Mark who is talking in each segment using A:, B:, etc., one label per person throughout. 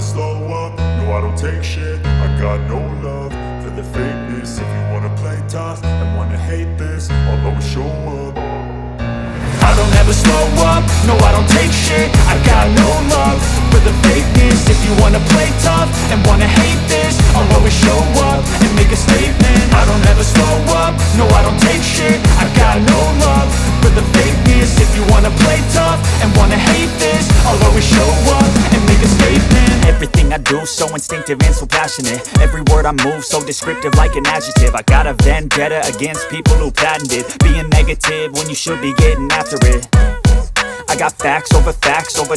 A: slow up, no I don't take shit. I got no love for the fakeness. If you wanna play tough and wanna hate this, I'll always show up. I don't ever slow up, no I don't take shit. I got no love for the fakeness. If you wanna play tough and wanna hate this, I'll always show up and make a statement. I don't ever slow up, no I don't take shit. I got no love for the fakeness. If you wanna play tough and wanna hate this, I'll always show up and make a statement.
B: Everything I do so instinctive and so passionate. Every word I move so descriptive like an adjective. I got a vendetta against people who patented being negative when you should be getting after it. I got facts over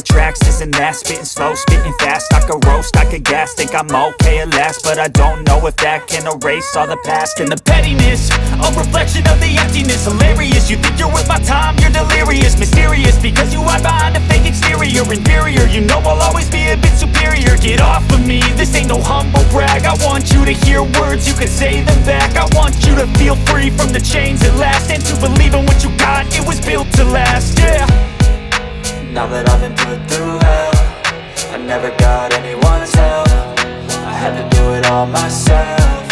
B: tracks, this and that. Spitting slow, spitting fast, I could roast, I could gas. Think I'm okay at last, but I don't know if that can erase all the past. And the pettiness, a reflection of the emptiness. Hilarious, you think you're worth my time, you're delirious. Mysterious, because you hide behind a fake exterior. Inferior, you know I'll always be a bit superior. Get off of me, this ain't no humble brag. I want you to hear words, you can say them back. I want you to feel free from the chains at last, and to believe in what you got, it was built to last, yeah.
C: Now that I've been put through hell, I never got anyone's help. I had to do it all myself.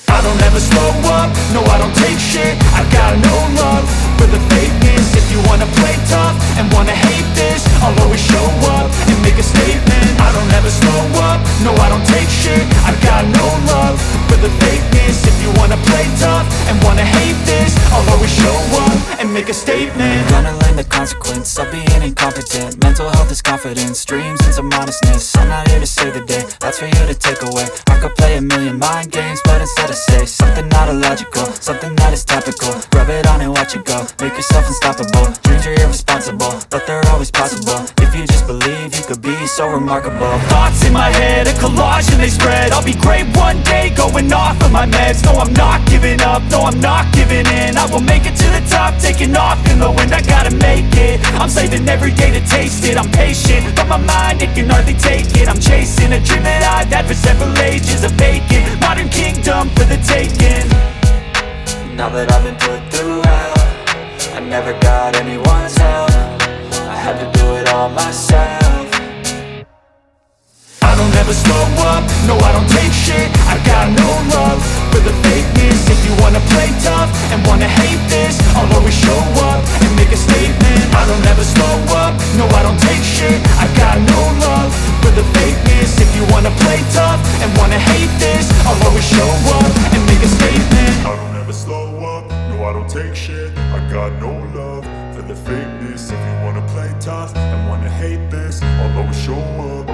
A: I don't ever slow up, no I don't take shit. I got no love for the fakeness. If you wanna play tough and wanna hate this, I'll always show up and make a statement. I don't ever slow up, no I don't take shit. I got no love for the fakeness. If you wanna play tough and wanna hate this, I'll always show up and make a statement.
C: Gonna learn the consequence of being incompetent. Mental health is confidence, dreams and some modestness. I'm not here to save the day, that's for you to take away. I could play a million mind games, but instead I say something not illogical, something that is topical. Rub it on and watch it go, make yourself unstoppable. Dreams are irresponsible, but they're always possible. If you just believe, you could be so remarkable.
B: Thoughts in my head, a collage and they spread. I'll be great one day, going off of my meds. No, I'm not giving up, no, I'm not giving in. I will make it to the top, taking off in the wind. I gotta make it, I'm saving every day to taste it. I'm patient, but my mind, it can hardly take it. I'm chasing a dream that I've had for several ages. A vacant, modern kingdom for the taking.
C: Now that I've been put through hell, I never got anyone's help. I had to do it all myself.
A: I don't ever slow up, no I don't take shit. I got no love for the fakeness. If you wanna play tough and wanna hate this, I'll always show up and make a statement. I don't ever slow up, no I don't take shit. I got no love for the fakeness. If you wanna play tough and wanna hate this, I'll always show up and make a statement. I don't ever slow up, no I don't take shit. I got no love for the fakeness. If you wanna play tough and wanna hate this, I'll always show up.